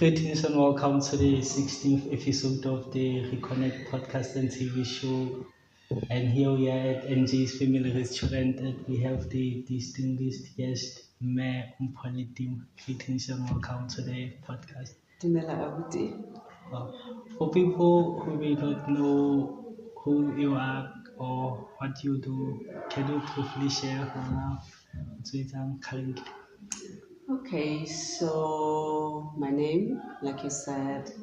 Greetings and welcome to the 16th episode of the Reconnect podcast and TV show. And here we are at NJ's Family Restaurant and we have the distinguished guest, Mpho Letima. Greetings and welcome to the podcast. For people who may not know who you are or what you do, can you briefly share what you do currently? Okay, so my name, like you said,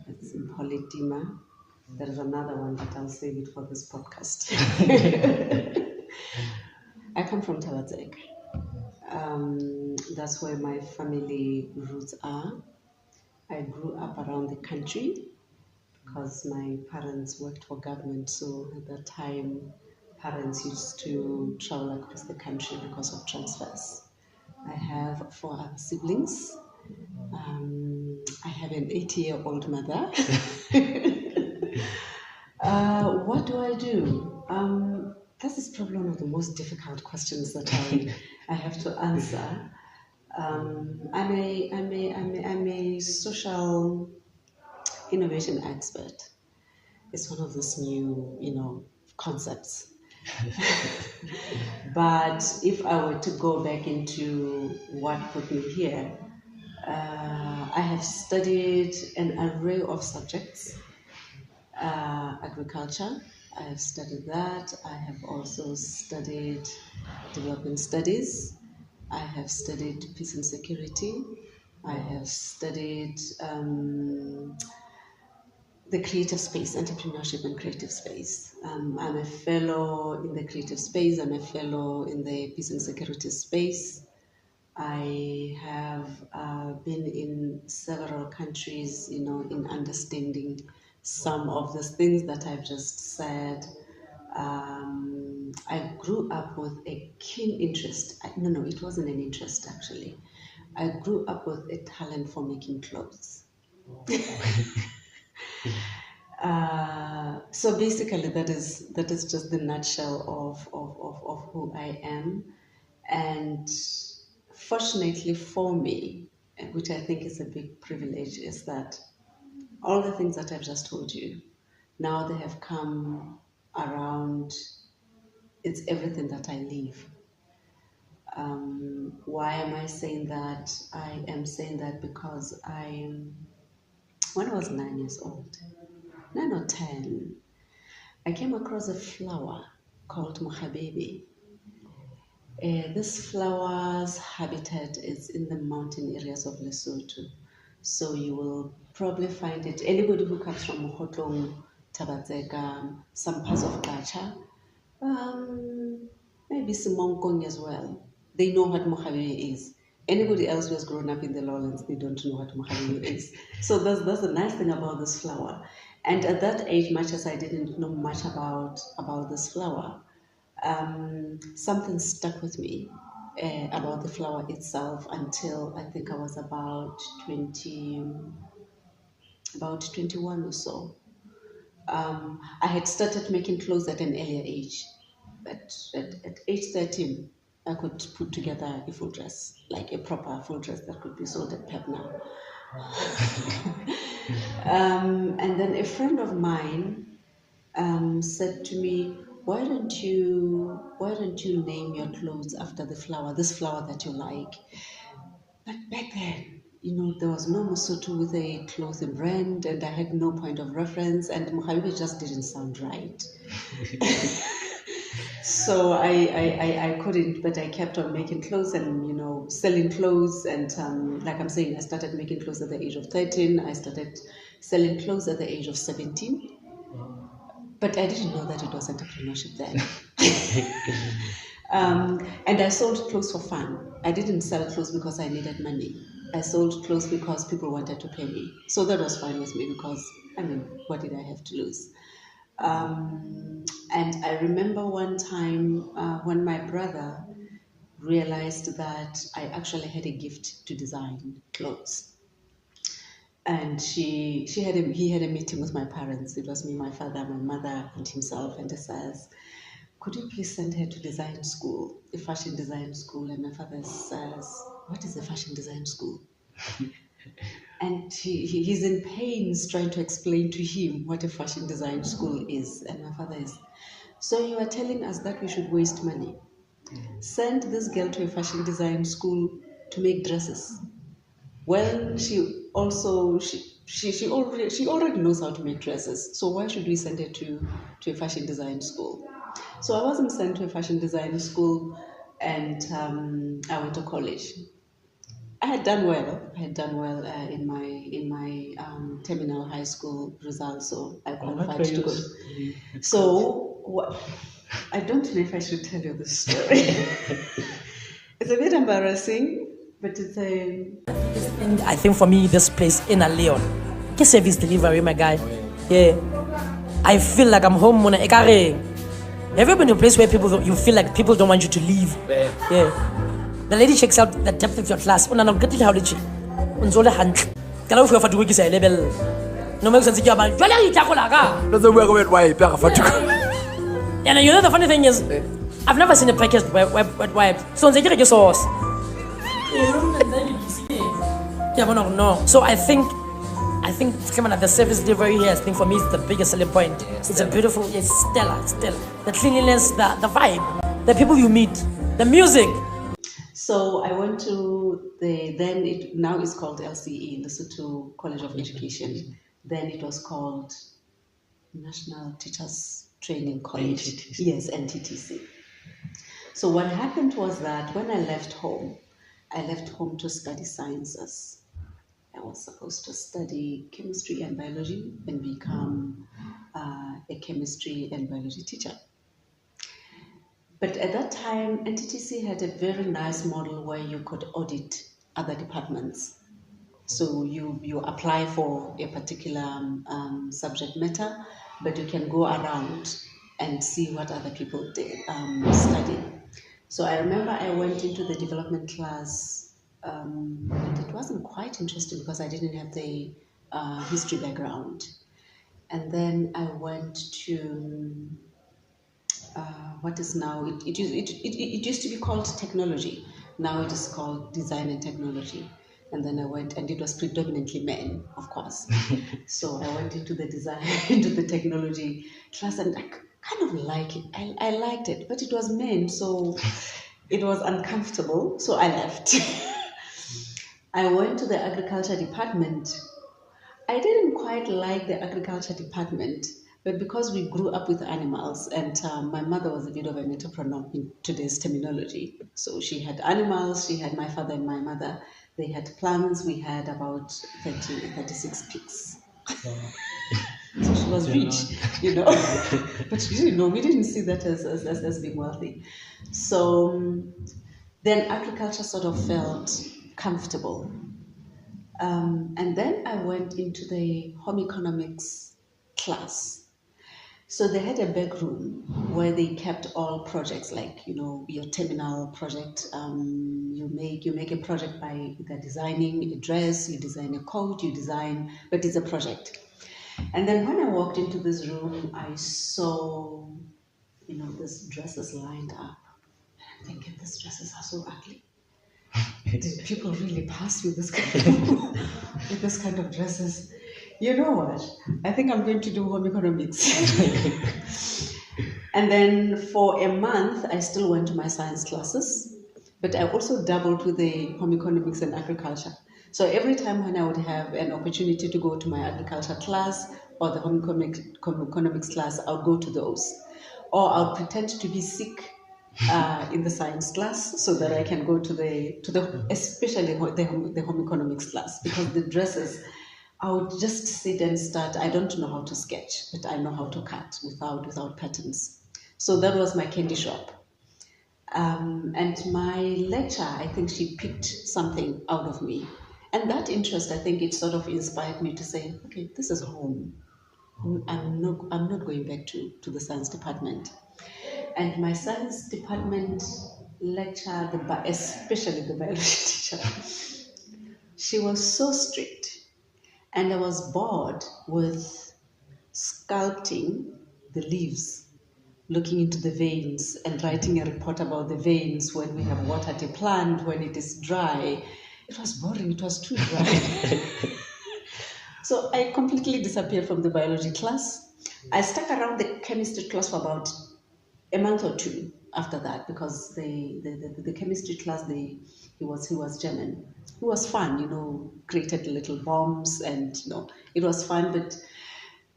it's Mpho Letima. There is another one, but I'll save it for this podcast. I come from Thapelo. That's where my family roots are. I grew up around the country because my parents worked for government. So at that time, parents used to travel across the country because of transfers. I have 4 other siblings. I have an 80-year-old mother. What do I do? This is probably one of the most difficult questions that I have to answer. I'm a social innovation expert. It's one of those new, concepts. But if I were to go back into what put me here, I have studied an array of subjects. Agriculture, I have studied that. I have also studied development studies. I have studied peace and security. I have studied the creative space, entrepreneurship and creative space. I'm a fellow in the creative space. I'm a fellow in the peace and security space. I have been in several countries, in understanding some of the things that I've just said. I grew up with a keen interest. No, it wasn't an interest actually. I grew up with a talent for making clothes. So basically, that is just the nutshell of who I am, and fortunately for me, which I think is a big privilege, is that all the things that I've just told you, now they have come around. It's everything that I live. Why am I saying that? I am saying that because when I was 9 years old, 9 or 10, I came across a flower called Mokhabebe. This flower's habitat is in the mountain areas of Lesotho. So you will probably find it, anybody who comes from Mokhotlong, Thapelo, some parts of Gacha, maybe Simonkong as well. They know what Mokhabebe is. Anybody else who has grown up in the lowlands, they don't know what Mokhabebe is. So that's the nice thing about this flower. And at that age, much as I didn't know much about this flower, something stuck with me about the flower itself until I think I was about 21 or so. I had started making clothes at an earlier age. At age 13, I could put together a full dress, like a proper full dress that could be sold at Pep now. And then a friend of mine said to me, why don't you name your clothes after the flower, this flower that you like? But back then, there was no Basotho with a clothing brand, and I had no point of reference, and Mokhabebe just didn't sound right. So I couldn't, but I kept on making clothes and, selling clothes. And like I'm saying, I started making clothes at the age of 13. I started selling clothes at the age of 17. But I didn't know that it was entrepreneurship then. And I sold clothes for fun. I didn't sell clothes because I needed money. I sold clothes because people wanted to pay me. So that was fine with me because, what did I have to lose? And I remember one time when my brother realized that I actually had a gift to design clothes. And he had a meeting with my parents. It was me, my father, my mother, and himself. And he says, could you please send her to design school, a fashion design school? And my father says, what is a fashion design school? And he's in pains trying to explain to him what a fashion design school is. And my father is, so you are telling us that we should waste money? Send this girl to a fashion design school to make dresses. Well, she already knows how to make dresses. So why should we send her to a fashion design school? So I wasn't sent to a fashion design school, and I went to college. I had done well. In my terminal high school results, so I qualified to go. So I don't know if I should tell you this story. It's a bit embarrassing, but it's a. I think for me, this place in a Leon, get service delivery, my guy. Yeah, I feel like I'm home. Mona ekare. Have you been to a place where you feel like people don't want you to leave? Yeah. The lady checks out the depth of your class. Una no getting how did she? Unzole hand. Kala ufika fatu wiki sa level. No make sense about. Jwale itakola ka. Doesn't work with why you fatu. And you know the funny thing is, I've never seen a packaged wet wipes. So they get your sauce. Yeah, but no. So I think the service delivery here, I think for me is the biggest selling point. It's a beautiful, it's stellar. The cleanliness, the vibe, the people you meet, the music. So I went to now it's called LCE, Lesotho College of Education. Then it was called National Teachers Training College. NTTC. Yes, NTTC. So what happened was that when I left home to study sciences. I was supposed to study chemistry and biology and become a chemistry and biology teacher. But at that time, NTTC had a very nice model where you could audit other departments. So you apply for a particular subject matter, but you can go around and see what other people study. So I remember I went into the development class. And it wasn't quite interesting because I didn't have the history background. And then I went to what is now, it used to be called technology. Now it is called design and technology. And then I went, and it was predominantly men, of course. So I went into the design, into the technology class, and I kind of like it. I liked it, but it was men, so it was uncomfortable. So I left. I went to the agriculture department. I didn't quite like the agriculture department, but because we grew up with animals, and my mother was a bit of an entrepreneur in today's terminology. So she had animals, she had my father and my mother. They had plants, we had about 36 pigs. Wow. So she was rich, but we didn't see that as being wealthy. So then agriculture sort of felt comfortable. And then I went into the home economics class. So they had a back room where they kept all projects, like, your terminal project. You make a project by either designing a dress, you design a coat, but it's a project. And then when I walked into this room, I saw, these dresses lined up. And I'm thinking, these dresses are so ugly. Did people really pass with this kind of dresses? You know what? I think I'm going to do home economics. And then for a month, I still went to my science classes, but I also dabbled with the home economics and agriculture. So every time when I would have an opportunity to go to my agriculture class or the home economics class, I would go to those. Or I would pretend to be sick in the science class so that I can go to the especially the home economics class, because the dresses, I would just sit and start. I don't know how to sketch, but I know how to cut without patterns. So that was my candy shop. And my lecturer, I think she picked something out of me. And that interest, I think it sort of inspired me to say, okay, this is home. I'm not going back to the science department. And my science department lecturer, especially the biology teacher, she was so strict. And I was bored with sculpting the leaves, looking into the veins and writing a report about the veins when we have watered a plant, when it is dry. It was boring, it was too dry. So I completely disappeared from the biology class. I stuck around the chemistry class for about a month or two after that, because the chemistry class, he was German. It was fun, created little bombs, and it was fun. But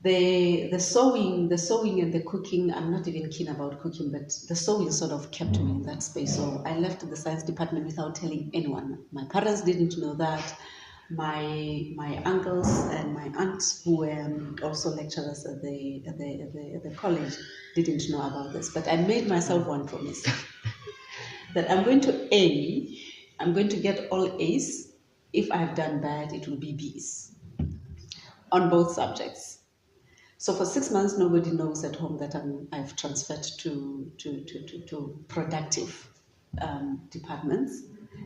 the sewing and the cooking, I'm not even keen about cooking, but the sewing sort of kept me in that space. So I left the science department without telling anyone. My parents didn't know that. My uncles and my aunts, who were also lecturers at the college, didn't know about this. But I made myself one promise that I'm going to get all A's. If I've done bad, it will be B's on both subjects. So for 6 months, nobody knows at home that I've transferred to productive departments,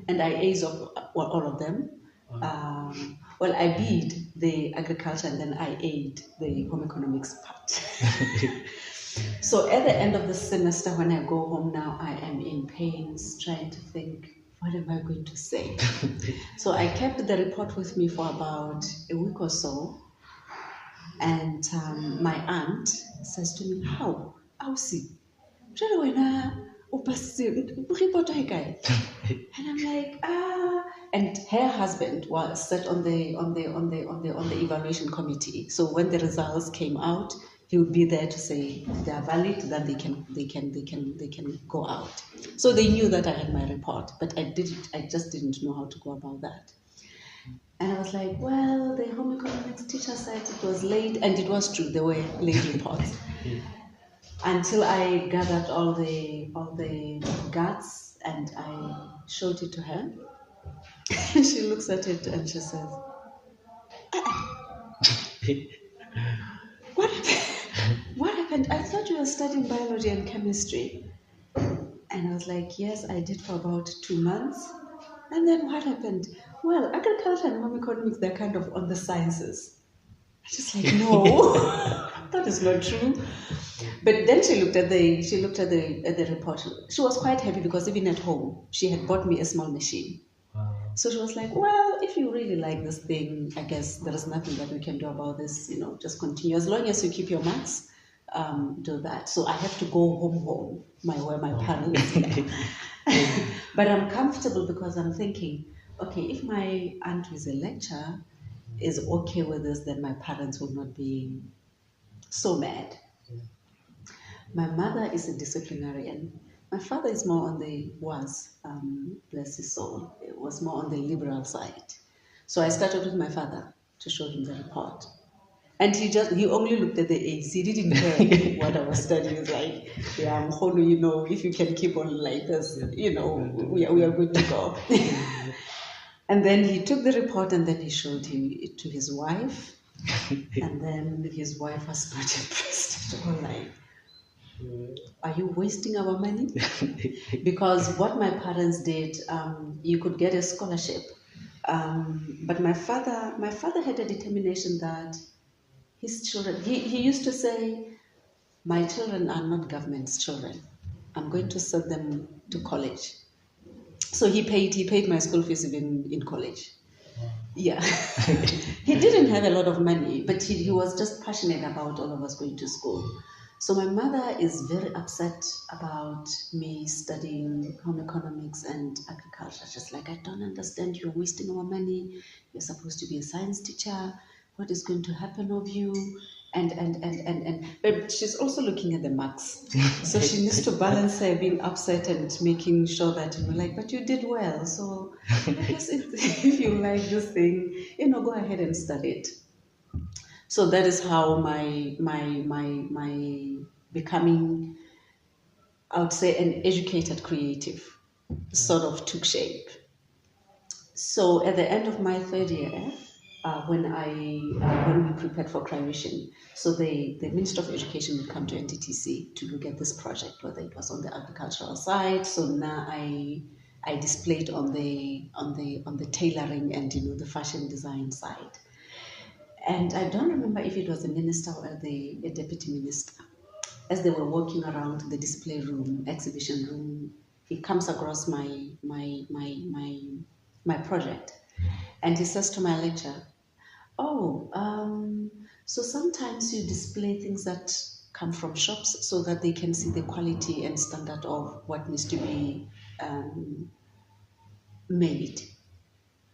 and I A's of all of them. Well, I B'd the agriculture, and then I A'd the home economics part. So at the end of the semester, when I go home now, I am in pains trying to think, what am I going to say? So I kept the report with me for about a week or so. And my aunt says to me, how? I'll see. And I'm like, and her husband was sat on the evaluation committee. So when the results came out, he would be there to say if they are valid, then they can go out. So they knew that I had my report, but I just didn't know how to go about that. And I was like, well, the home economics teacher said it was late, and it was true, there were late reports. Until I gathered all the guts and I showed it to her. And she looks at it and she says, what happened? What happened? I thought you were studying biology and chemistry. And I was like, yes, I did for about 2 months. And then what happened? Well, agriculture and home economics, they're kind of on the sciences. I just like, no, that is not true. But then she looked at the report. She was quite happy because even at home, she had bought me a small machine. Wow. So she was like, well, if you really like this thing, I guess there is nothing that we can do about this, just continue. As long as you keep your marks, do that. So I have to go home, where my parents live. But I'm comfortable because I'm thinking, okay, if my aunt who is a lecturer is okay with this, then my parents will not be so mad. My mother is a disciplinarian. My father is more on bless his soul, it was more on the liberal side. So I started with my father to show him the report. And he only looked at the A's. He didn't care what I was studying. He was like, yeah, Mkhono, if you can keep on like this, we are good to go. And then he took the report and then he showed it to his wife. And then his wife was not impressed at all. Like, are you wasting our money? Because what my parents did, you could get a scholarship. But my father had a determination that his children, he used to say, my children are not government's children. I'm going to send them to college. So he paid my school fees even in college. Yeah. He didn't have a lot of money, but he was just passionate about all of us going to school. So my mother is very upset about me studying home economics and agriculture. Just like, I don't understand, you're wasting our money. You're supposed to be a science teacher. What is going to happen of you? And but she's also looking at the marks. So she needs to balance her being upset and making sure that, but you did well. So I guess if you like this thing, go ahead and study it. So that is how my becoming, I would say, an educated creative sort of took shape. So at the end of my third year, when we prepared for Construcion, so the Minister of Education would come to NTTC to look at this project, whether it was on the agricultural side. So now I displayed on the tailoring and the fashion design side. And I don't remember if it was the minister or the deputy minister. As they were walking around the display room, exhibition room, he comes across my project, and he says to my lecturer, So sometimes you display things that come from shops so that they can see the quality and standard of what needs to be made.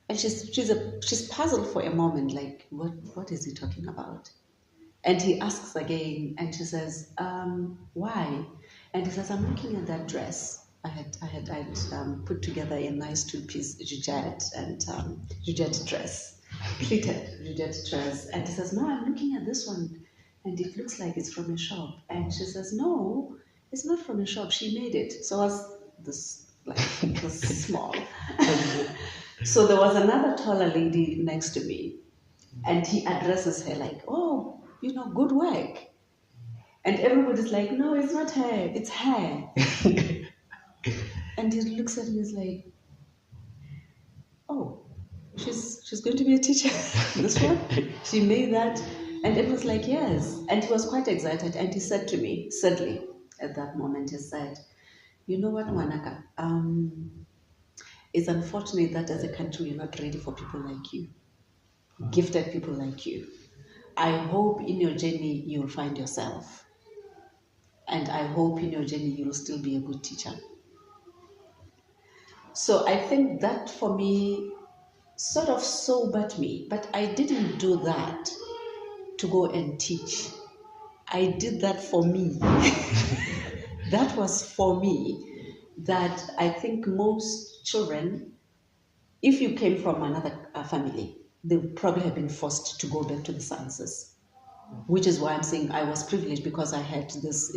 And she's puzzled for a moment, like what is he talking about? And he asks again, and she says, why? And he says, I'm looking at that dress. I'd put together a nice two-piece Georgette and Georgette dress, pleated Georgette dress. And he says, no, I'm looking at this one, and it looks like it's from a shop. And she says, no, it's not from a shop. She made it. So I was this small. So there was another taller lady next to me, and he addresses her like, oh, good work. And everybody's like, no, it's not her, it's her. And he looks at me and is like, oh, she's going to be a teacher. This one? She made that. And it was like, yes. And he was quite excited. And he said to me, sadly, at that moment, he said, you know what, Wanaka? It's unfortunate that as a country we're not ready for people like you, gifted people like you. I hope in your journey you'll find yourself. And I hope in your journey you'll still be a good teacher. So I think that for me sort of sobered me, but I didn't do that to go and teach. I did that for me. That was for me, that I think most children, if you came from another family, they would probably have been forced to go back to the sciences, which is why I'm saying I was privileged because I had this,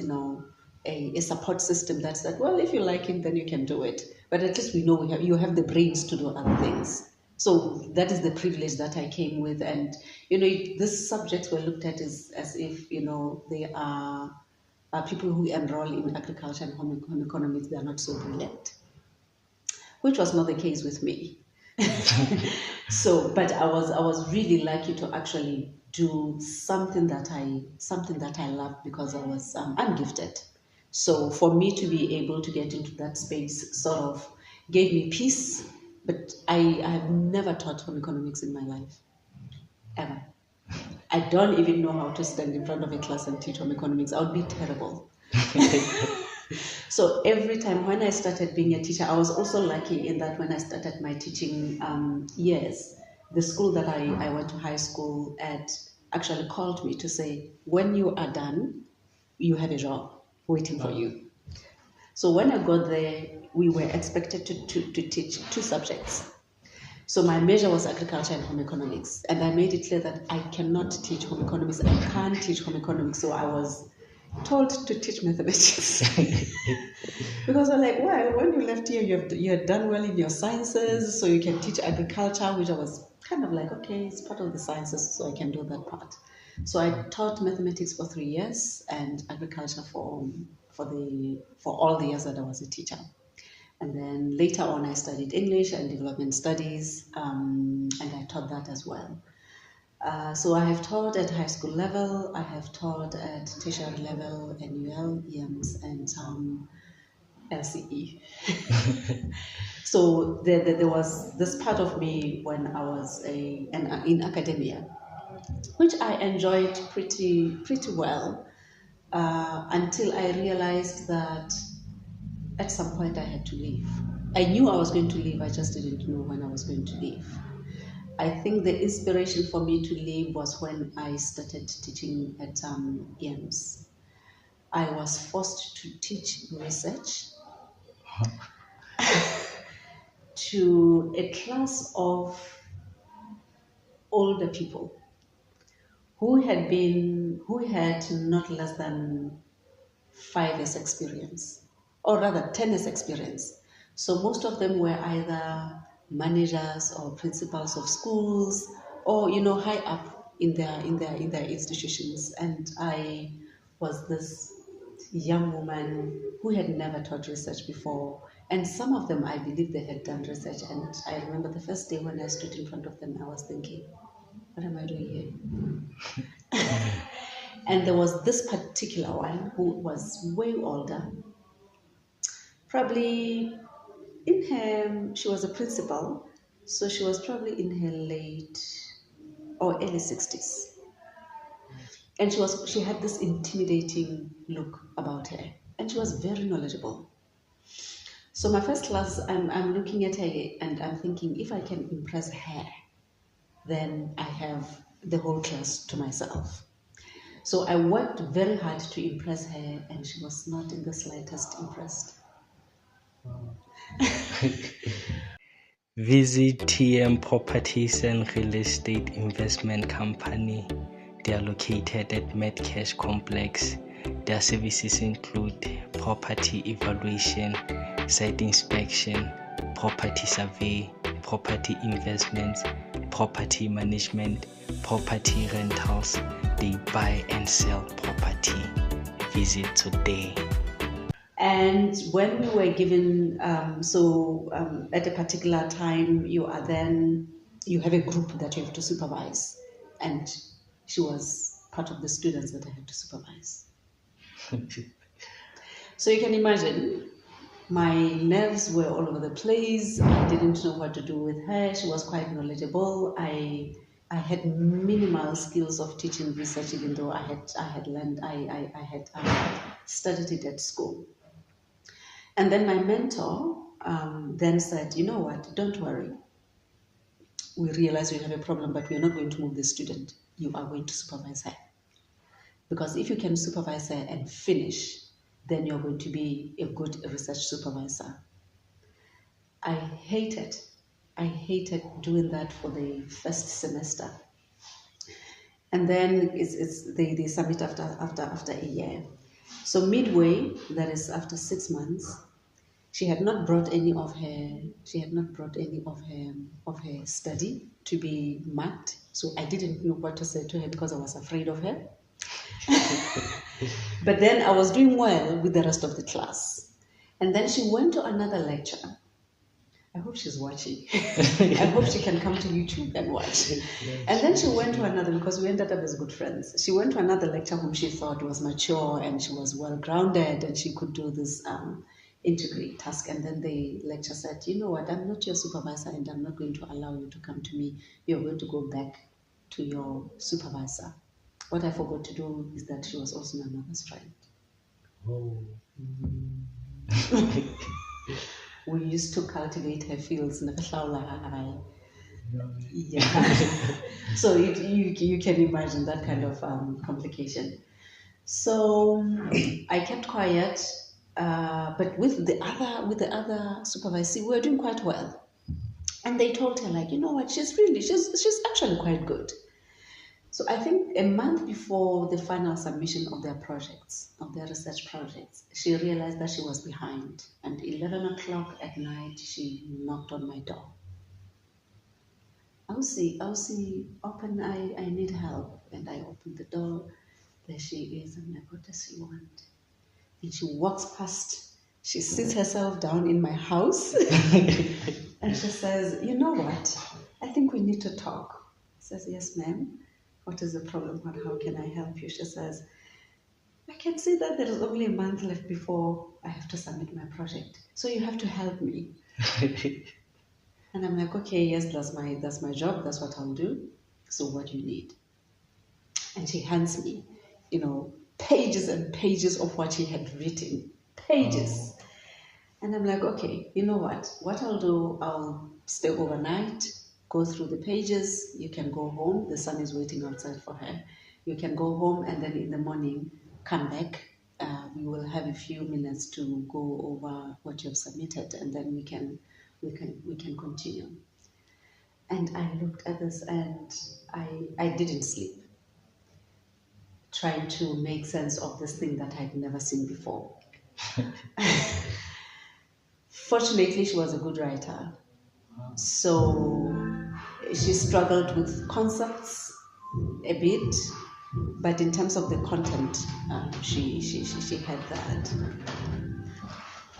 a support system that said, well, if you like it, then you can do it. But at least we know you have the brains to do other things. So that is the privilege that I came with. And, these subjects were looked at as if, they are people who enroll in agriculture and home economics, they are not so brilliant, which was not the case with me. So, but I was really lucky to actually do something that I loved because I was I'm gifted. So for me to be able to get into that space sort of gave me peace. But I have never taught home economics in my life, ever. I don't even know how to stand in front of a class and teach home economics. I would be terrible. So every time when I started being a teacher, I was also lucky in that when I started my teaching years, the school that I went to high school at actually called me to say, when you are done, you have a job waiting for you. So when I got there, we were expected to teach two subjects. So my major was agriculture and home economics. And I made it clear that I cannot teach home economics. I can't teach home economics. So I was told to teach mathematics. Because I'm like, well, when you left here, you had done well in your sciences, so you can teach agriculture, which I was kind of like, okay, it's part of the sciences, so I can do that part. So I taught mathematics for 3 years and agriculture for all the years that I was a teacher. And then later on, I studied English and development studies, and I taught that as well. So I have taught at high school level, I have taught at tertiary level, NUL, EMS, and LCE. So there was this part of me when I was in academia, which I enjoyed pretty well, until I realized that at some point I had to leave. I knew I was going to leave, I just didn't know when I was going to leave. I think the inspiration for me to leave was when I started teaching at EMS. I was forced to teach research to a class of older people who had not less than 5 years experience, or rather 10 years experience. So most of them were either managers or principals of schools, or high up in their institutions. And I was this young woman who had never taught research before, and some of them I believe they had done research. And I remember the first day when I stood in front of them, I was thinking, what am I doing here? And there was this particular one who was way older, probably she was a principal, so she was probably in her late or early 60s. And she had this intimidating look about her, and she was very knowledgeable. So my first class, I'm looking at her and I'm thinking, if I can impress her, then I have the whole class to myself. So I worked very hard to impress her, and she was not in the slightest impressed. Visit TM Properties and Real Estate Investment Company. They are located at Medcash Complex. Their services include property evaluation, site inspection, property survey, property investments, property management, property rentals. They buy and sell property. Visit today. And when we were given, at a particular time, you have a group that you have to supervise. And she was part of the students that I had to supervise. So you can imagine, my nerves were all over the place. I didn't know what to do with her. She was quite knowledgeable. I had minimal skills of teaching research, even though I had studied it at school. And then my mentor then said, you know what, don't worry. We realize we have a problem, but we're not going to move the student. You are going to supervise her. Because if you can supervise her and finish, then you're going to be a good research supervisor. I hated doing that for the first semester. And then they submit after a year. So midway, that is after 6 months, she had not brought any of her study to be marked. So I didn't know what to say to her because I was afraid of her. But then I was doing well with the rest of the class. And then she went to another lecture. I hope she's watching. I hope she can come to YouTube and watch. And then she went to another, because we ended up as good friends. She went to another lecture whom she thought was mature and she was well-grounded and she could do this integrate task. And then the lecturer said, you know what, I'm not your supervisor and I'm not going to allow you to come to me. You're going to go back to your supervisor. What I forgot to do is that she was also my mother's friend. Oh. We used to cultivate her fields. Yeah. So you can imagine that kind of complication. So I kept quiet, but with the other supervisor, we were doing quite well. And they told her, like, you know what, she's actually quite good. So I think a month before the final submission of their research projects, she realized that she was behind. And 11 o'clock at night, she knocked on my door. Elsie, open, I need help. And I opened the door. There she is. I'm like, what does she want? And she walks past. She sits herself down in my house. And she says, you know what? I think we need to talk. I says, yes, ma'am. What is the problem? How can I help you? She says, I can see that there is only a month left before I have to submit my project. So you have to help me. And I'm like, okay, yes, that's my job. That's what I'll do. So what do you need? And she hands me, pages and pages of what she had written. Pages. Oh. And I'm like, okay, you know what? What I'll do, I'll stay overnight, go through the pages. You can go home. The sun is waiting outside for her. You can go home and then in the morning, come back. We will have a few minutes to go over what you've submitted, and then we can continue. And I looked at this and I didn't sleep, trying to make sense of this thing that I'd never seen before. Fortunately, she was a good writer. So she struggled with concepts a bit, but in terms of the content, she had that.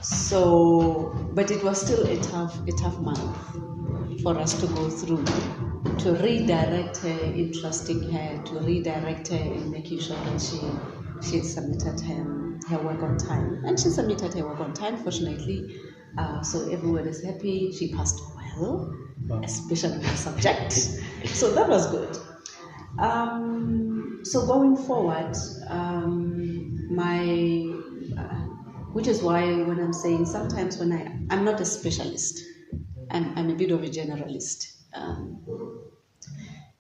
So, but it was still a tough month for us to go through, to redirect her in trusting her, to redirect her in making sure that she submitted her work on time. And she submitted her work on time, fortunately. So everyone is happy. She passed well, especially the subject. So that was good. So going forward, which is why when I'm saying sometimes when I'm not a specialist, I'm a bit of a generalist.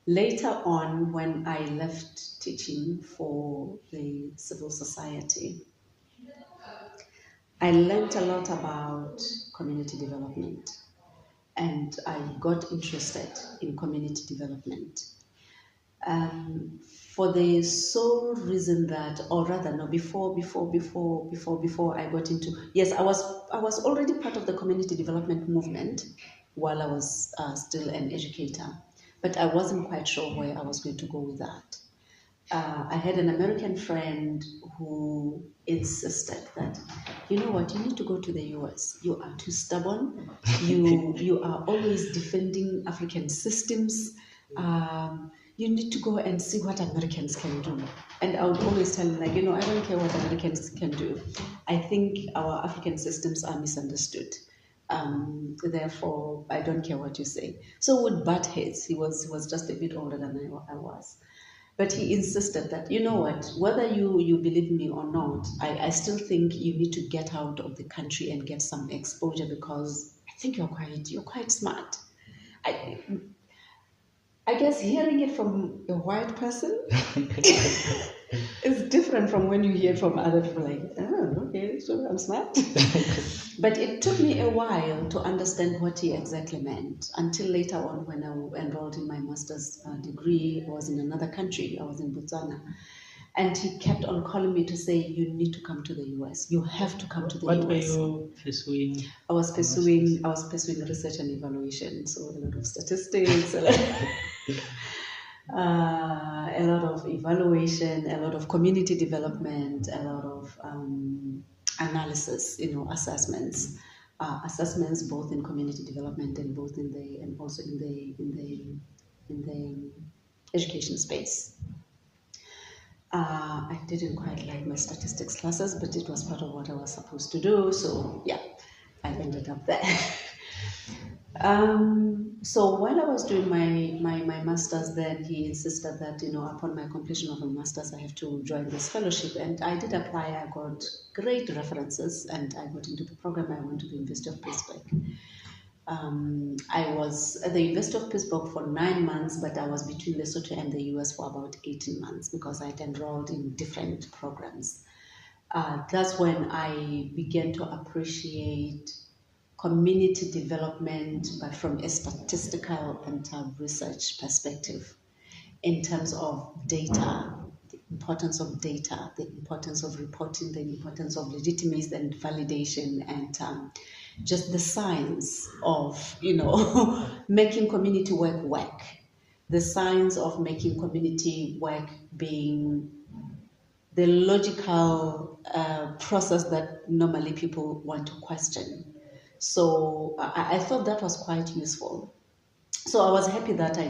Later on, when I left teaching for the civil society, I learned a lot about community development, and I got interested in community development. For the sole reason that, or rather, no, before I got into, yes, I was already part of the community development movement while I was still an educator, but I wasn't quite sure where I was going to go with that. I had an American friend who insisted that, you know what, you need to go to the US. You are too stubborn. You are always defending African systems. You need to go and see what Americans can do. And I would always tell him, like, you know, I don't care what Americans can do. I think our African systems are misunderstood. Therefore, I don't care what you say. So with butt heads, he was just a bit older than I was. But he insisted that, you know what, whether you believe me or not, I still think you need to get out of the country and get some exposure because I think you're quite smart. I guess hearing it from a white person is different from when you hear it from other people, like, oh, okay, so I'm smart. But it took me a while to understand what he exactly meant until later on when I enrolled in my master's degree. I was in another country, I was in Botswana. And he kept on calling me to say, you need to come to the US. You have to come to the US. What were you pursuing? I was pursuing research and evaluation. So a lot of statistics, a lot of evaluation, a lot of community development, a lot of analysis, assessments. Assessments both in community development and also in the education space. I didn't quite like my statistics classes, but it was part of what I was supposed to do. So yeah, I ended up there. So while I was doing my master's, then he insisted that, upon my completion of a master's, I have to join this fellowship. And I did apply. I got great references, and I got into the program. I went to the University of Pittsburgh. I was at the University of Pittsburgh for 9 months, but I was between Lesotho and the US for about 18 months because I'd enrolled in different programs. That's when I began to appreciate community development, but from a statistical and research perspective, in terms of data, the importance of data, the importance of reporting, the importance of legitimacy and validation, and just the science of, making community work, the science of making community work being the logical process that normally people want to question. So I thought that was quite useful. So I was happy that I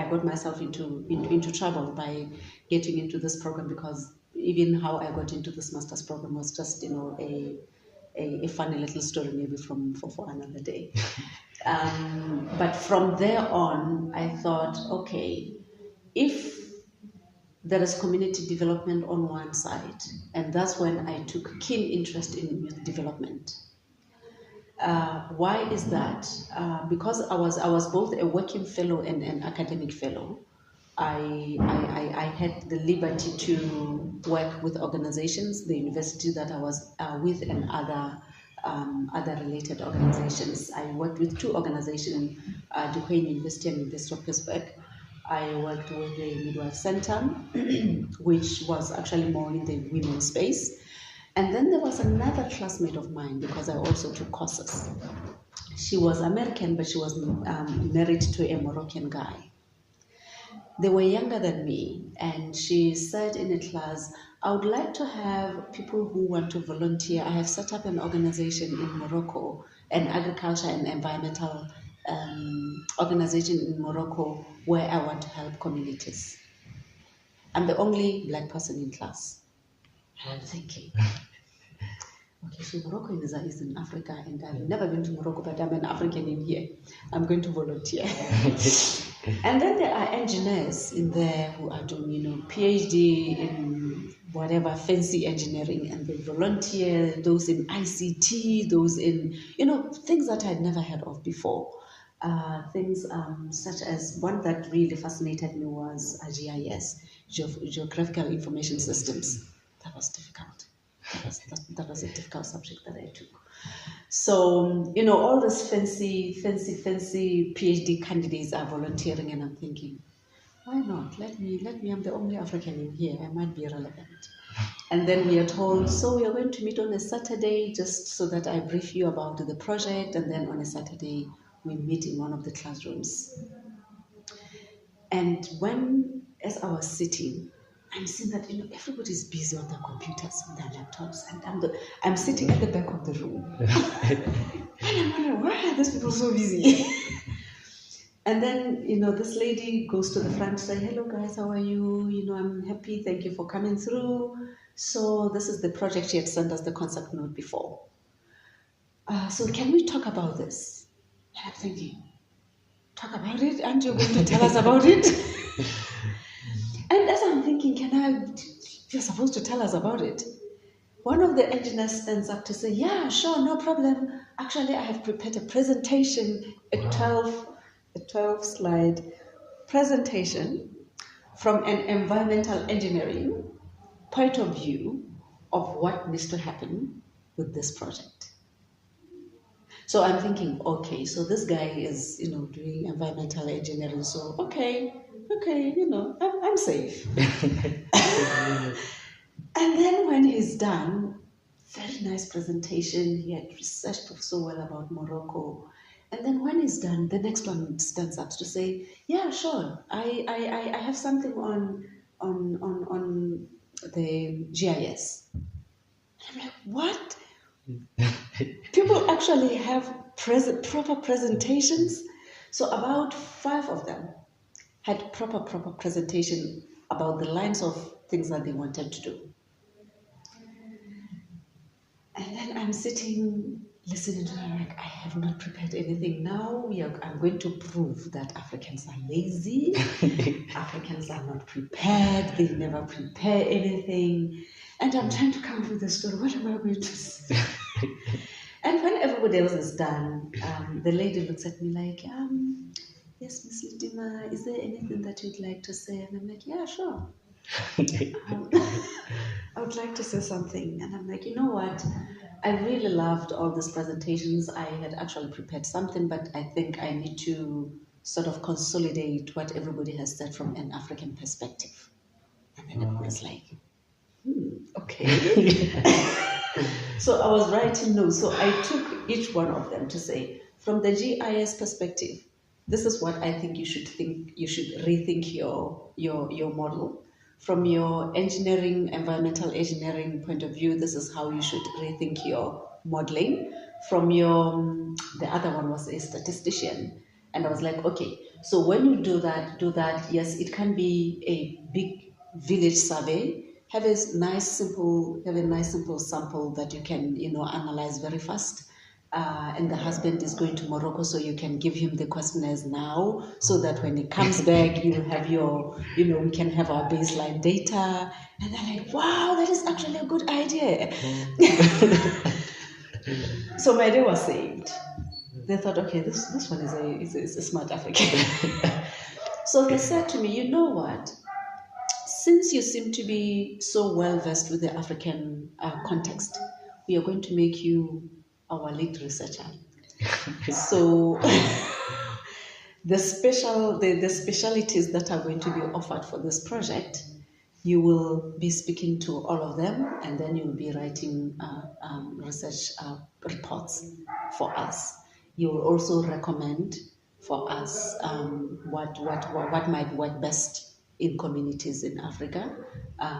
got myself into trouble by getting into this program, because even how I got into this master's program was just, a funny little story, maybe for another day. But from there on, I thought, okay, if there is community development on one side, and that's when I took keen interest in youth development. Why is that? Because I was both a working fellow and an academic fellow. I had the liberty to work with organizations, the university that I was with, and other related organizations. I worked with two organizations, Duquesne University and University of Pittsburgh. I worked with the Midwife Center, which was actually more in the women's space. And then there was another classmate of mine, because I also took courses. She was American, but she was married to a Moroccan guy. They were younger than me, and she said in a class, I would like to have people who want to volunteer. I have set up an organization in Morocco, an agriculture and environmental organization in Morocco, where I want to help communities. I'm the only black person in class. And I'm thinking, okay, so Morocco is in Africa, and I've never been to Morocco, but I'm an African in here. I'm going to volunteer. And then there are engineers in there who are doing, PhD in whatever fancy engineering, and they volunteer, those in ICT, those in, things that I'd never heard of before. Things such as one that really fascinated me was GIS, Geographical Information Systems. That was difficult. That was a difficult subject that I took. So, all these fancy PhD candidates are volunteering, and I'm thinking, why not? Let me, I'm the only African in here, I might be relevant. And then we are told, so we are going to meet on a Saturday, just so that I brief you about the project, and then on a Saturday, we meet in one of the classrooms. And as I was sitting, I'm seeing that everybody's busy on their computers, on their laptops, and I'm sitting at the back of the room. And I'm wondering, why are these people so busy? And then, this lady goes to the front, say, hello guys, how are you? I'm happy, thank you for coming through. So this is the project. She had sent us the concept note before. So can we talk about this? And I'm thinking, talk about it? Aren't you going to tell us about it? And as I'm thinking, you're supposed to tell us about it. One of the engineers stands up to say, yeah, sure, no problem. Actually, I have prepared a presentation, a 12-slide presentation from an environmental engineering point of view of what needs to happen with this project. So I'm thinking, okay, so this guy is, doing environmental engineering, so okay, I'm safe. And then when he's done, very nice presentation, he had researched so well about Morocco. And then when he's done, the next one stands up to say, yeah, sure, I have something on the GIS. I'm like, what? People actually have proper presentations. So about 5 of them had proper presentation about the lines of things that they wanted to do. And then I'm sitting, listening to them, like, I have not prepared anything. Now I'm going to prove that Africans are lazy. Africans are not prepared. They never prepare anything. And I'm trying to come up with a story. What am I going to say? And when everybody else is done, the lady looks at me like, yes, Miss Letima, is there anything that you'd like to say? And I'm like, yeah, sure. I would like to say something. And I'm like, you know what? I really loved all these presentations. I had actually prepared something, but I think I need to sort of consolidate what everybody has said from an African perspective. And then everybody's like, okay. So I was writing notes. So I took each one of them to say, from the GIS perspective, this is what I think you should think. You should rethink your model. From your environmental engineering point of view, this is how you should rethink your modeling. From the other one was a statistician. And I was like, okay, so when you do that, yes, it can be a big village survey. Have a nice simple sample that you can, analyze very fast. And the husband is going to Morocco, so you can give him the questionnaires now, so that when he comes back, you have we can have our baseline data. And they're like, wow, that is actually a good idea. So my day was saved. They thought, okay, this one is a smart African. So they said to me, you know what? Since you seem to be so well versed with the African context, we are going to make you our lead researcher. So the specialities that are going to be offered for this project, you will be speaking to all of them, and then you'll be writing research reports for us. You will also recommend for us what might work best in communities in Africa,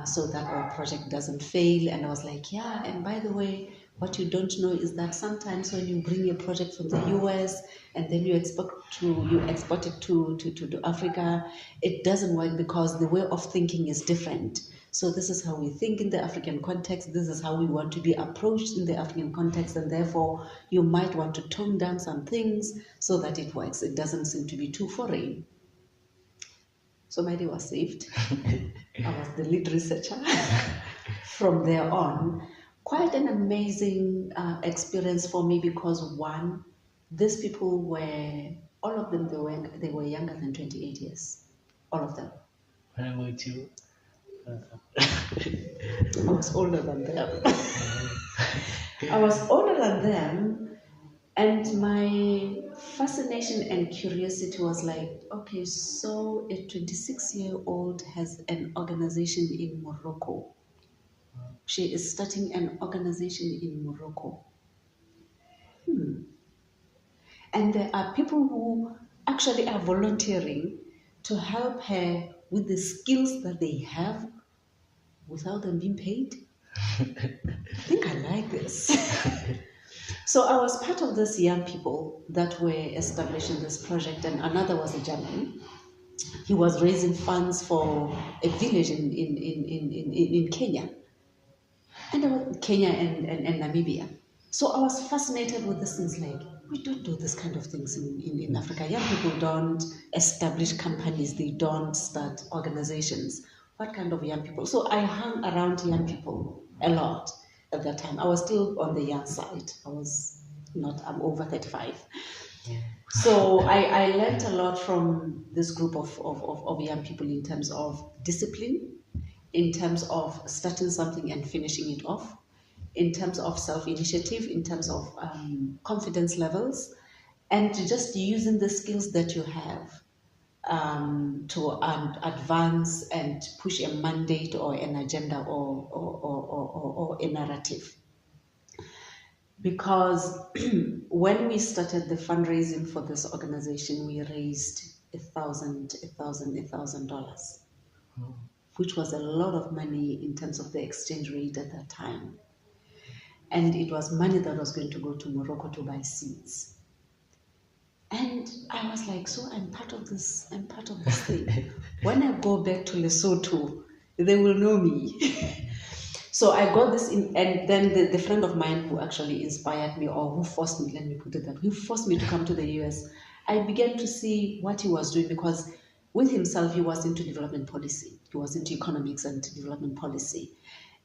so that our project doesn't fail. And I was like, yeah, and by the way, what you don't know is that sometimes when you bring a project from the US and then you export it to Africa, it doesn't work because the way of thinking is different. So this is how we think in the African context. This is how we want to be approached in the African context, and therefore you might want to tone down some things so that it works. It doesn't seem to be too foreign. So my day was saved. I was the lead researcher. From there on, quite an amazing experience for me because one, these people were, all of them, they were younger than 28 years. All of them. What about you? I was older than them. I was older than them, and my fascination and curiosity was like, okay, so a 26-year-old has an organization in Morocco. She is starting an organization in Morocco. And there are people who actually are volunteering to help her with the skills that they have without them being paid. I think I like this. So I was part of these young people that were establishing this project, and another was a German. He was raising funds for a village in Kenya, and Kenya and Namibia. So I was fascinated with these things, like, we don't do this kind of things in Africa. Young people don't establish companies, they don't start organizations. What kind of young people? So I hung around young people a lot at that time. I was still on the young side. I'm over 35. So I learned a lot from this group of young people in terms of discipline, in terms of starting something and finishing it off, in terms of self-initiative, in terms of confidence levels, and just using the skills that you have to advance and push a mandate or an agenda or a narrative. Because when we started the fundraising for this organization, we raised $1,000, which was a lot of money in terms of the exchange rate at that time. And it was money that was going to go to Morocco to buy seeds. And I was like, so I'm part of this thing. When I go back to Lesotho, they will know me. So I got this in, and then the friend of mine who actually inspired me, or who forced me, let me put it that, who forced me to come to the US, I began to see what he was doing, because with himself, he was into development policy. He was into economics and development policy.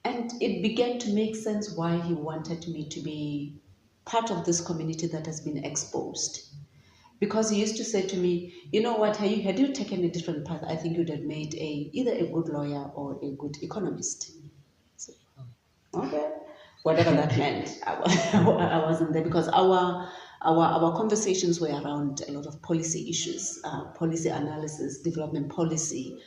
And it began to make sense why he wanted me to be part of this community that has been exposed. Because he used to say to me, you know what, had you taken a different path, I think you'd have made either a good lawyer or a good economist. So, okay, whatever that meant, I wasn't there, because our conversations were around a lot of policy issues, policy analysis, development policy.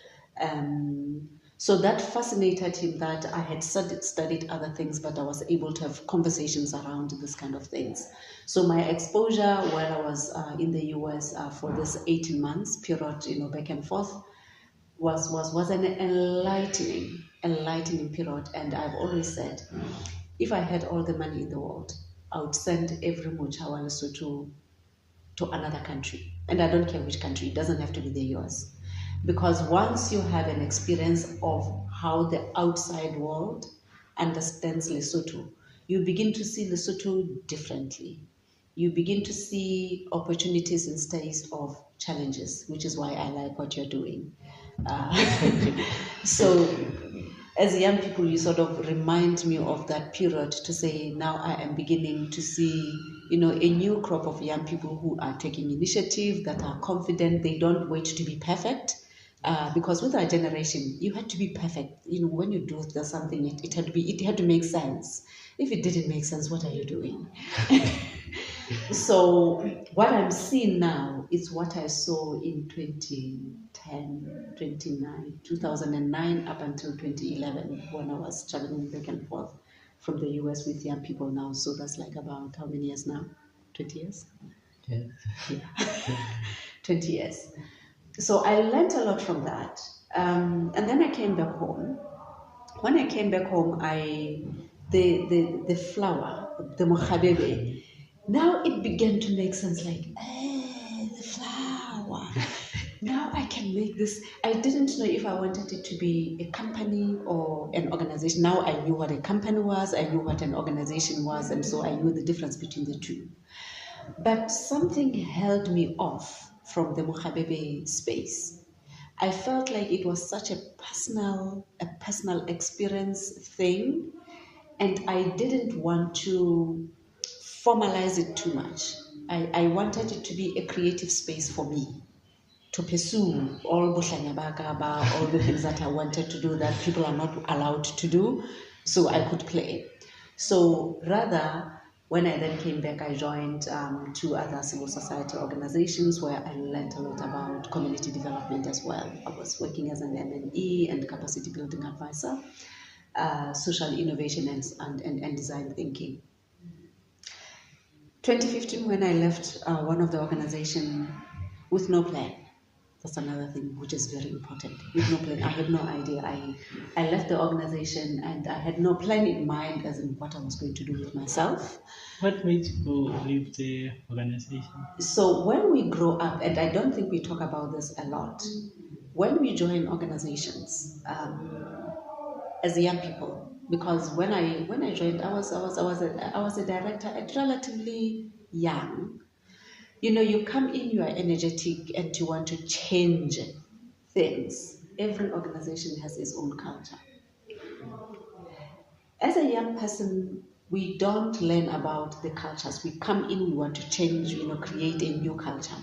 So that fascinated him, that I had studied other things, but I was able to have conversations around this kind of things. So my exposure while I was in the US for this 18 months period, back and forth, was an enlightening period. And I've always said, if I had all the money in the world, I would send every Mochawa Lesotho to another country. And I don't care which country, it doesn't have to be the US. Because once you have an experience of how the outside world understands Lesotho, you begin to see Lesotho differently. You begin to see opportunities instead of challenges, which is why I like what you're doing. So as young people, you sort of remind me of that period to say, now I am beginning to see, a new crop of young people who are taking initiative, that are confident. They don't wait to be perfect. Because with our generation, you had to be perfect. When you do something, it had to make sense. If it didn't make sense, what are you doing? So what I'm seeing now is what I saw in 2009 up until 2011, when I was traveling back and forth from the US with young people now. So that's like about how many years now? 20 years? Yeah. 20 years. So I learned a lot from that. And then I came back home. When I came back home, the flower, the Mokhabebe, now it began to make sense, like, the flower. Now I can make this. I didn't know if I wanted it to be a company or an organization. Now I knew what a company was, I knew what an organization was, and so I knew the difference between the two. But something held me off from the Mokhabebe space. I felt like it was such a personal experience thing, and I didn't want to formalize it too much. I wanted it to be a creative space for me to pursue all the things that I wanted to do that people are not allowed to do, so I could play. So rather, when I then came back, I joined 2 other civil society organizations where I learned a lot about community development as well. I was working as an M&E and capacity building advisor, social innovation and design thinking. 2015, when I left one of the organizations with no plan. That's another thing which is very important. With no plan, I had no idea. I left the organization and I had no plan in mind as in what I was going to do with myself. What made you leave the organization? So when we grow up, and I don't think we talk about this a lot, when we join organizations as young people, because when I joined, I was a director at relatively young. You know, you come in, you are energetic, and you want to change things. Every organization has its own culture. As a young person, we don't learn about the cultures. We come in, we want to change, create a new culture.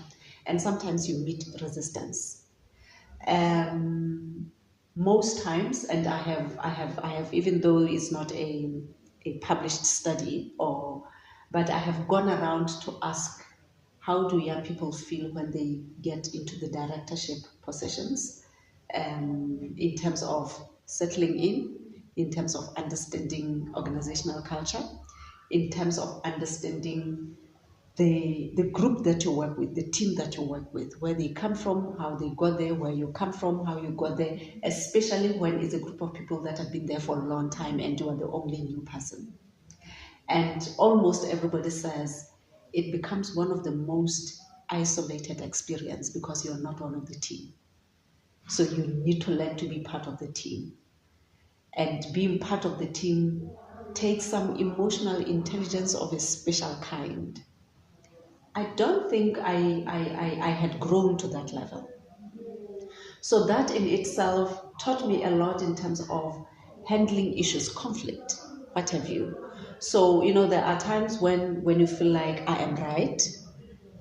And sometimes you meet resistance. Most times, and I have, even though it's not a published study, but I have gone around to ask, how do young people feel when they get into the directorship positions, in terms of settling in terms of understanding organizational culture, in terms of understanding the group that you work with, the team that you work with, where they come from, how they got there, where you come from, how you got there, especially when it's a group of people that have been there for a long time and you are the only new person. And almost everybody says it becomes one of the most isolated experience because you're not one of the team. So you need to learn to be part of the team. And being part of the team takes some emotional intelligence of a special kind. I don't think I had grown to that level. So that in itself taught me a lot in terms of handling issues, conflict, what have you. So, there are times when you feel like I am right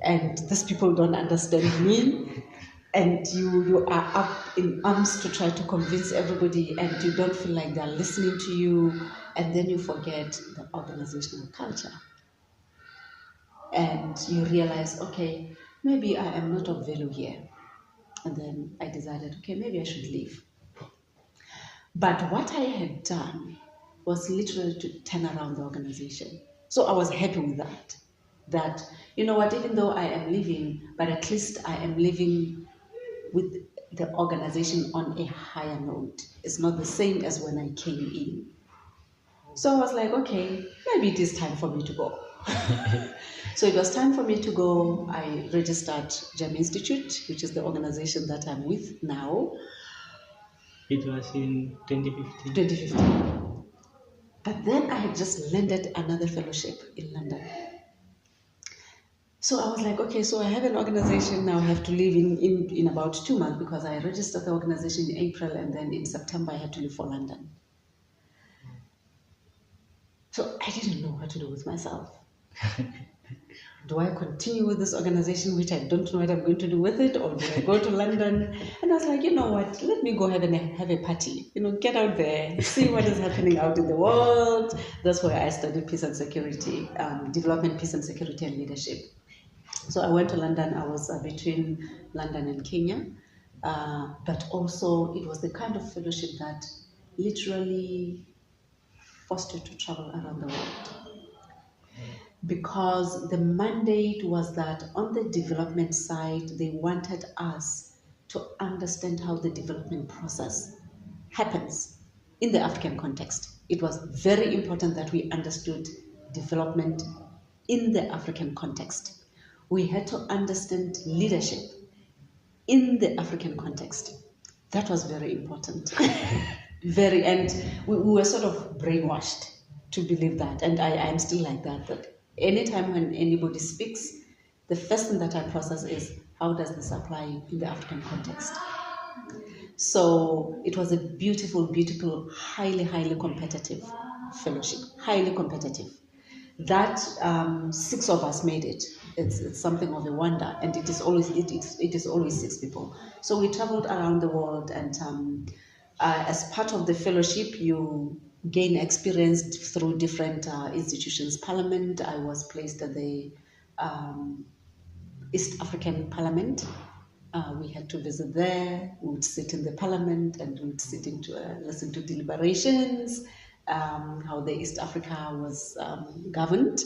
and these people don't understand me, and you are up in arms to try to convince everybody and you don't feel like they're listening to you, and then you forget the organizational culture. And you realize, okay, maybe I am not of value here. And then I decided, okay, maybe I should leave. But what I had done was literally to turn around the organization. So I was happy with that. That, you know what, even though I am leaving, but at least I am leaving with the organization on a higher note. It's not the same as when I came in. So I was like, okay, maybe it is time for me to go. So it was time for me to go. I registered GEM Institute, which is the organization that I'm with now. It was in 2015. 2015. But then I had just landed another fellowship in London. So I was like, okay, so I have an organization now. I have to leave in about 2 months because I registered the organization in April, and then in September I had to leave for London. So I didn't know what to do with myself. Do I continue with this organization, which I don't know what I'm going to do with it, or do I go to London? And I was like, you know what, let me go have a party, get out there, see what is happening out in the world. That's where I studied peace and security, development, peace and security and leadership. So I went to London. I was between London and Kenya, but also it was the kind of fellowship that literally forced you to travel around the world. Because the mandate was that on the development side, they wanted us to understand how the development process happens in the African context. It was very important that we understood development in the African context. We had to understand leadership in the African context. That was very important. And we were sort of brainwashed to believe that. And I am still like that. Anytime when anybody speaks, the first thing that I process is, how does this apply in the African context? So it was a beautiful, beautiful, highly, highly competitive fellowship, highly competitive. That 6 of us made it. It's something of a wonder, and it is always 6 people. So we traveled around the world, and as part of the fellowship, you gain experience through different institutions. Parliament, I was placed at the East African Parliament. We had to visit there. We would sit in the parliament and we would listen to deliberations, how the East Africa was governed.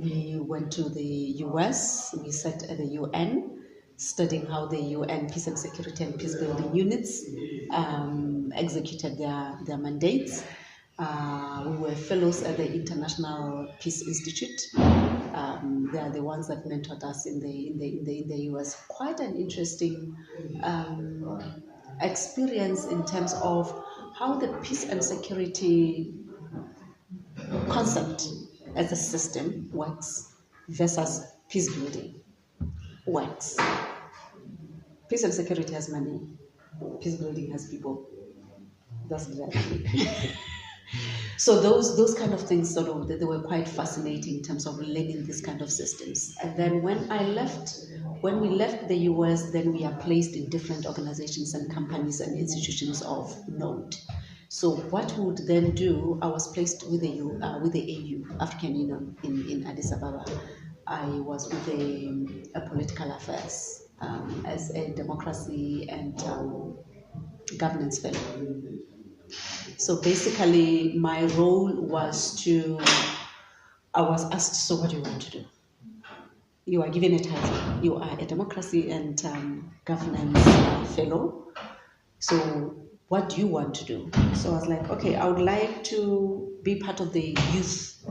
We went to the US. We sat at the UN, studying how the UN peace and security and peacebuilding units executed their mandates. We were fellows at the International Peace Institute. They are the ones that mentored us in the US. Quite an interesting experience in terms of how the peace and security concept as a system works versus peace building works. Peace and security has money. Peace building has people. That's exactly. So those kind of things they were quite fascinating in terms of learning these kind of systems. And then when we left the US, then we are placed in different organizations and companies and institutions of note. So what we would then do, I was placed with the AU, African Union in Addis Ababa. I was with a political affairs as a democracy and governance fellow. So basically, my role was I was asked, so what do you want to do? You are given a title. You are a democracy and governance fellow. So what do you want to do? So I was like, okay, I would like to be part of the youth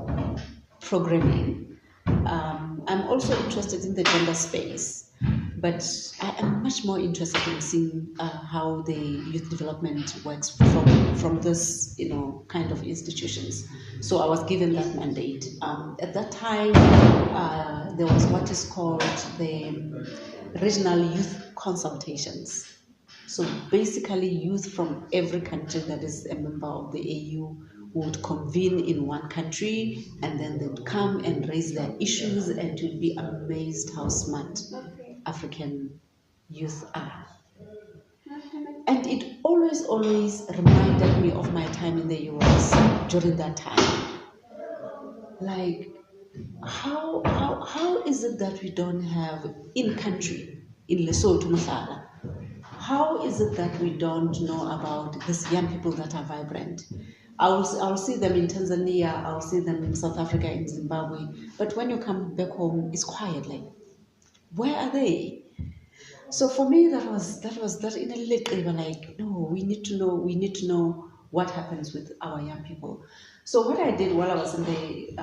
programming. I'm also interested in the gender space, but I am much more interested in seeing how the youth development works from this, kind of institutions. So I was given that mandate. At that time, there was what is called the regional youth consultations. So basically, youth from every country that is a member of the AU would convene in one country, and then they'd come and raise their issues, and you'd be amazed how smart African youth are. And it always reminded me of my time in the US during that time. Like, how is it that we don't have in country, in Lesotho, Mhlala, how is it that we don't know about these young people that are vibrant? I'll see them in Tanzania, I'll see them in South Africa, in Zimbabwe, but when you come back home, it's quiet. Like, where are they? So for me, that in a little like, no, we need to know what happens with our young people. So what I did while I was at the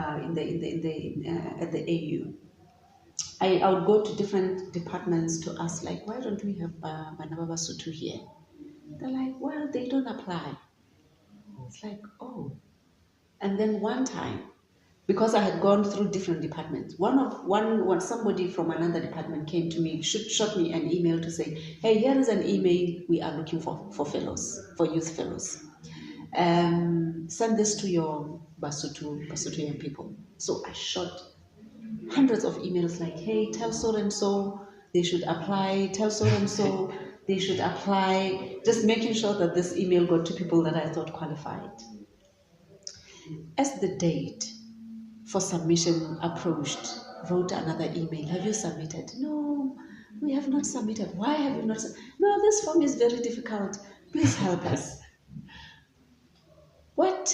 AU, I would go to different departments to ask, like, why don't we have Basotho here? They're like, well, they don't apply. It's like, oh. And then one time, because I had gone through different departments, when somebody from another department came to me, shot me an email to say, hey, here is an email, we are looking for fellows, for youth fellows. Send this to your Basotho young people. So I shot hundreds of emails like, hey, tell so-and-so they should apply, tell so-and-so they should apply, just making sure that this email got to people that I thought qualified. As the date for submission approached, wrote another email, have you submitted? No, we have not submitted. Why have you not submitted? No, this form is very difficult. Please help us. What?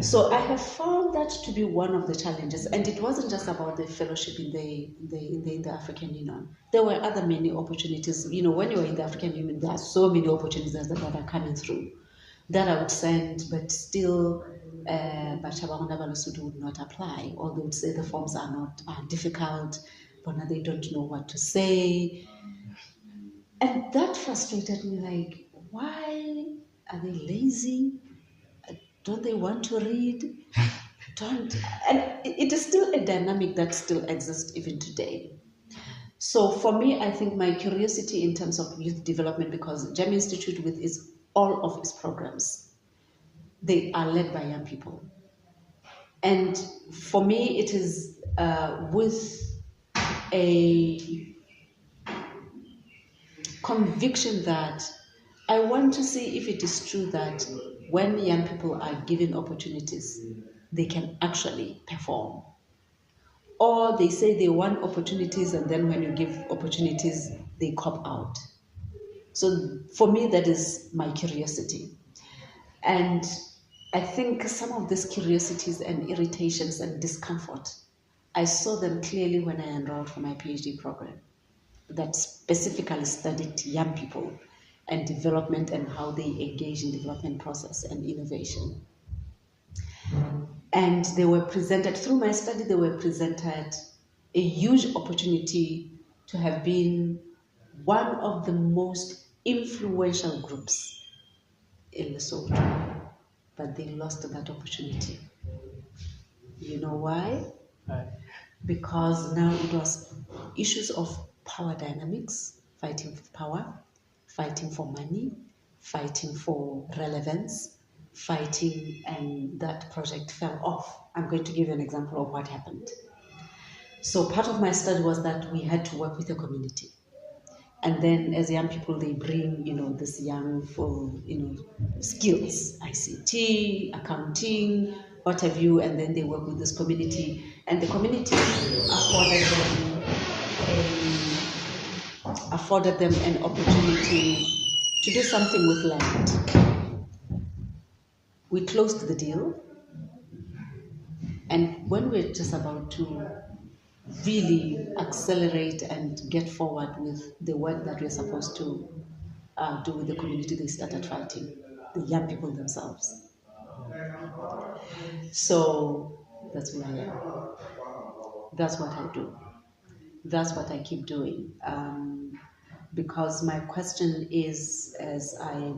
So I have found that to be one of the challenges, and it wasn't just about the fellowship in the African Union. There were other many opportunities. When you're in the African Union, there are so many opportunities that are coming through that I would send, but still, Basotho would not apply, or they would say the forms are difficult, but now they don't know what to say, and that frustrated me. Like, why are they lazy? Don't they want to read? And it is still a dynamic that still exists even today. So for me, I think my curiosity in terms of youth development, because GEM Institute with its all of its programs, they are led by young people. And for me, it is with a conviction that I want to see if it is true that when young people are given opportunities, they can actually perform. Or they say they want opportunities, and then when you give opportunities, they cop out. So for me, that is my curiosity. And I think some of these curiosities and irritations and discomfort, I saw them clearly when I enrolled for my PhD program that specifically studied young people and development and how they engage in development process and innovation. And they were presented, through my study, they were presented a huge opportunity to have been one of the most influential groups in Lesotho, but they lost that opportunity. You know why? Right. Because now it was issues of power dynamics, fighting for power, fighting for money, fighting for relevance, fighting, and that project fell off. I'm going to give you an example of what happened. So part of my study was that we had to work with the community. And then as young people, they bring, this young full, skills, ICT, accounting, what have you, and then they work with this community. And the community afforded them an opportunity to do something with land. We closed the deal. And when we're just about to really accelerate and get forward with the work that we're supposed to do with the community, they started fighting, the young people themselves. So that's who I am. That's what I do. That's what I keep doing. Because my question is, as I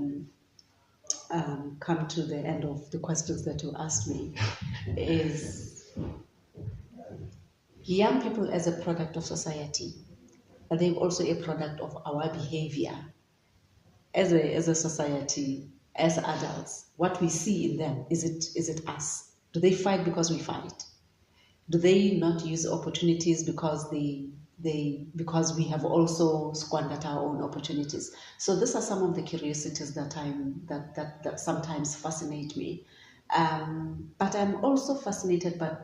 come to the end of the questions that you asked me, is young people as a product of society, but they're also a product of our behavior as a society, as adults. What we see in them, is it us? Do they fight because we fight? Do they not use opportunities because because we have also squandered our own opportunities? So these are some of the curiosities that sometimes fascinate me. But I'm also fascinated by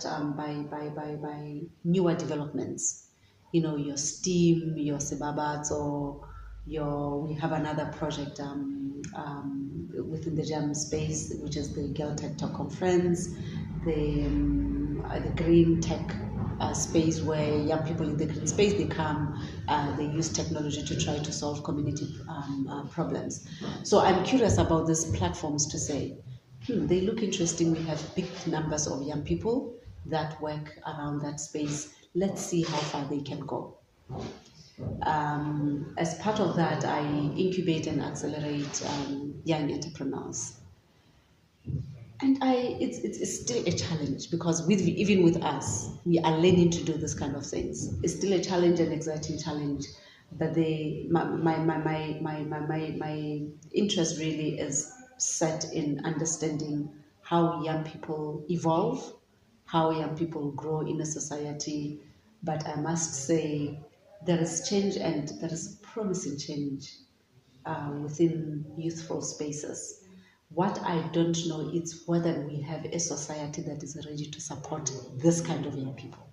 newer developments. Your STEAM, your Sebabats, or we have another project within the GEM space, which is the Girl Tech Talk Conference, the green tech space, where young people in the green space, they come, they use technology to try to solve community problems. So I'm curious about these platforms to say, they look interesting. We have big numbers of young people that work around that space. Let's see how far they can go. As part of that, I incubate and accelerate young entrepreneurs. And it's still a challenge, because even with us, we are learning to do this kind of things. It's still a challenge, an exciting challenge. But my interest really is set in understanding how young people evolve, how young people grow in a society. But I must say, there is change, and there is promising change within youthful spaces. What I don't know is whether we have a society that is ready to support this kind of young people.